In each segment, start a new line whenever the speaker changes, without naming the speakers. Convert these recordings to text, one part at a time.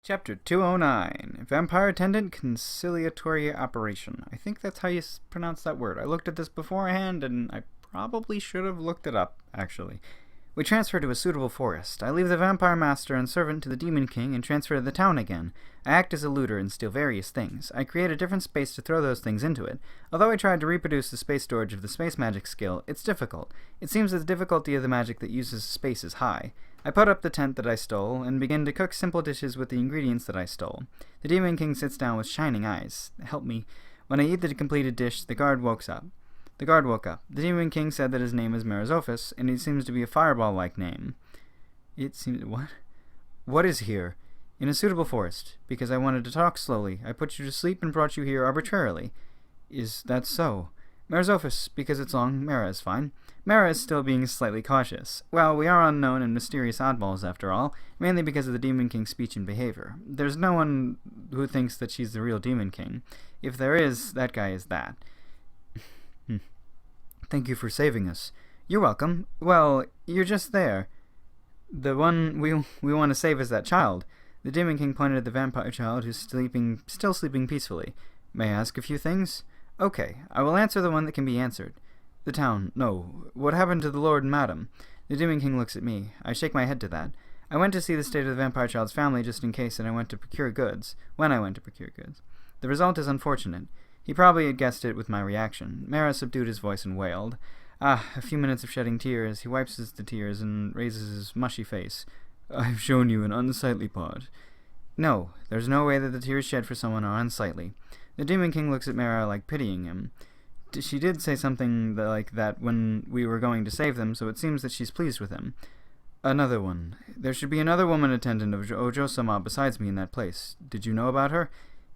Chapter 209, Vampire Attendant Conciliatory Operation. I think that's how you pronounce that word. I looked at this beforehand, and I probably should have looked it up, actually. We transfer to a suitable forest. I leave the vampire master and servant to the Demon King and transfer to the town again. I act as a looter and steal various things. I create a different space to throw those things into it. Although I tried to reproduce the space storage of the space magic skill, it's difficult. It seems that the difficulty of the magic that uses space is high. I put up the tent that I stole, and begin to cook simple dishes with the ingredients that I stole. The Demon King sits down with shining eyes. Help me. When I eat the completed dish, the guard woke up. The Demon King said that his name is Marizophus, and it seems to be a fireball-like name. It seems... What? What is here? In a suitable forest. Because I wanted to talk slowly. I put you to sleep and brought you here arbitrarily. Is that so? Marizophus, because it's long. Mara is fine. Mara is still being slightly cautious. Well, we are unknown and mysterious oddballs, after all, mainly because of the Demon King's speech and behavior. There's no one who thinks that she's the real Demon King. If there is, that guy is that. Thank you for saving us. You're welcome. Well, you're just there. The one we want to save is that child. The Demon King pointed at the vampire child who's still sleeping peacefully. May I ask a few things? Okay, I will answer the one that can be answered. The town. No. What happened to the Lord and Madam? The Demon King looks at me. I shake my head to that. I went to see the state of the vampire child's family just in case, and I went to procure goods. When I went to procure goods. The result is unfortunate. He probably had guessed it with my reaction. Mara subdued his voice and wailed. A few minutes of shedding tears. He wipes the tears and raises his mushy face. I've shown you an unsightly part. No, there's no way that the tears shed for someone are unsightly. The Demon King looks at Mara like pitying him. She did say something like that when we were going to save them, so it seems that she's pleased with him. Another one. There should be another woman attendant of Ojo-sama besides me in that place. Did you know about her?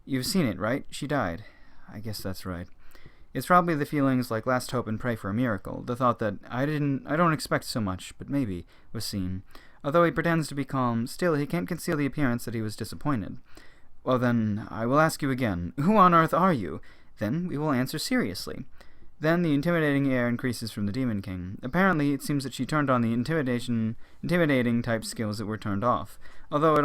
You've seen it, right? She died. I guess that's right. It's probably the feelings like last hope and pray for a miracle, the thought that I don't expect so much, but maybe, was seen. Although he pretends to be calm, still he can't conceal the appearance that he was disappointed. Well then, I will ask you again, who on earth are you? Then we will answer seriously. Then the intimidating air increases from the Demon King. Apparently, it seems that she turned on the intimidating type skills that were turned off. Although it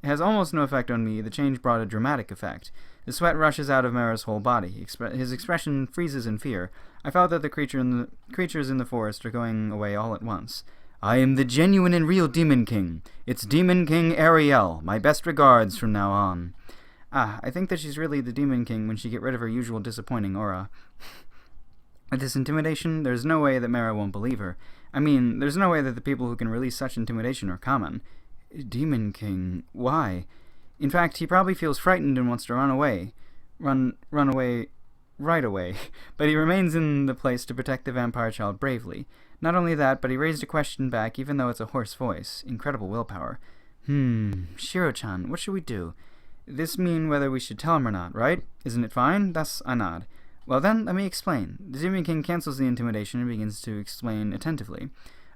has almost no effect on me, the change brought a dramatic effect. The sweat rushes out of Mara's whole body. His expression freezes in fear. I felt that the creatures in the forest are going away all at once. I am the genuine and real Demon King. It's Demon King Ariel. My best regards from now on. I think that she's really the Demon King when she get rid of her usual disappointing aura. With this intimidation, there's no way that Mara won't believe her. I mean, there's no way that the people who can release such intimidation are common. Demon King, why? In fact, he probably feels frightened and wants to run away. Run away right away. But he remains in the place to protect the vampire child bravely. Not only that, but he raised a question back even though it's a hoarse voice. Incredible willpower. Shiro-chan, what should we do? This mean whether we should tell him or not, right? Isn't it fine? Thus, I nod. Well then, let me explain. The Demon King cancels the intimidation and begins to explain attentively.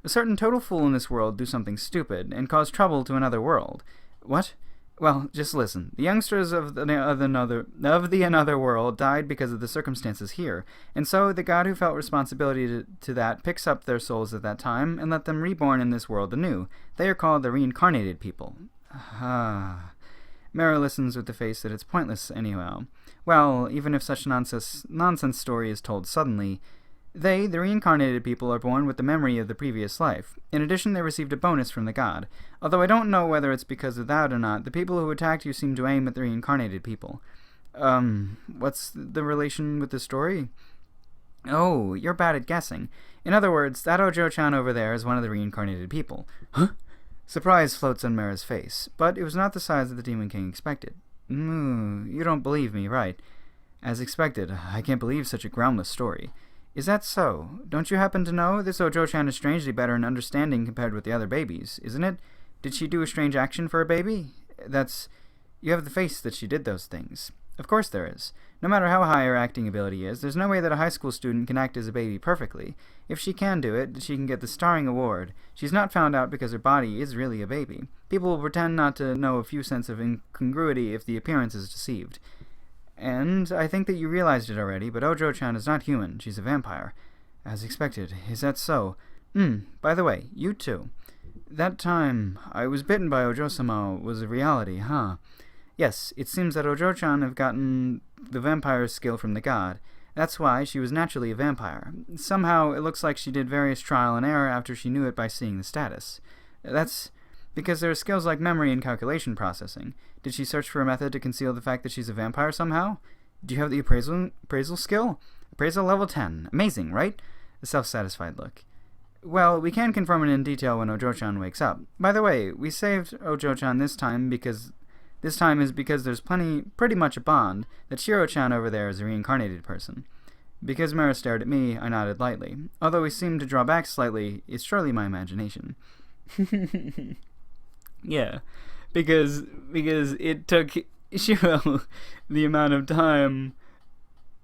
A certain total fool in this world do something stupid, and cause trouble to another world. What? Well, just listen. The youngsters of the another world died because of the circumstances here, and so the god who felt responsibility to that picks up their souls at that time and let them reborn in this world anew. They are called the reincarnated people. Mara listens with the face that it's pointless anyhow. Well, even if such nonsense story is told suddenly, they, the reincarnated people, are born with the memory of the previous life. In addition, they received a bonus from the god. Although I don't know whether it's because of that or not, the people who attacked you seem to aim at the reincarnated people. What's the relation with the story? Oh, you're bad at guessing. In other words, that Ojo-chan over there is one of the reincarnated people. Huh? Surprise floats on Mara's face, but it was not the size that the Demon King expected. You don't believe me, right? As expected, I can't believe such a groundless story. Is that so? Don't you happen to know? This Ojo-chan is strangely better in understanding compared with the other babies, isn't it? Did she do a strange action for a baby? You have the face that she did those things. Of course there is. No matter how high her acting ability is, there's no way that a high school student can act as a baby perfectly. If she can do it, she can get the starring award. She's not found out because her body is really a baby. People will pretend not to know a few sense of incongruity if the appearance is deceived. And I think that you realized it already, but Ojo-chan is not human. She's a vampire. As expected. Is that so? By the way, you too. That time I was bitten by Ojo-sama was a reality, huh? Yes, it seems that Ojo-chan have gotten the vampire's skill from the god. That's why she was naturally a vampire. Somehow, it looks like she did various trial and error after she knew it by seeing the status. That's because there are skills like memory and calculation processing. Did she search for a method to conceal the fact that she's a vampire somehow? Do you have the appraisal skill? Appraisal level 10. Amazing, right? A self-satisfied look. Well, we can confirm it in detail when Ojo-chan wakes up. By the way, we saved Ojo-chan this time because there's pretty much a bond that Shiro-chan over there is a reincarnated person. Because Mara stared at me, I nodded lightly. Although we seemed to draw back slightly, it's surely my imagination. Yeah, because it took Shiro the amount of time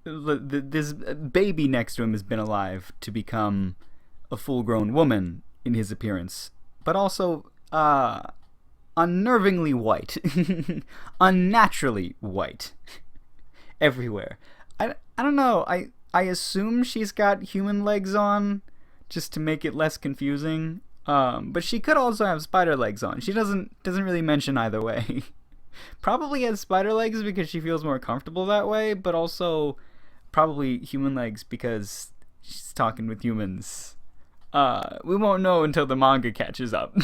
this baby next to him has been alive to become a full-grown woman in his appearance, but also unnervingly white, unnaturally white, everywhere. I don't know. I assume she's got human legs on, just to make it less confusing. But she could also have spider legs on. She doesn't really mention either way. Probably has spider legs because she feels more comfortable that way, but also probably human legs because she's talking with humans. We won't know until the manga catches up.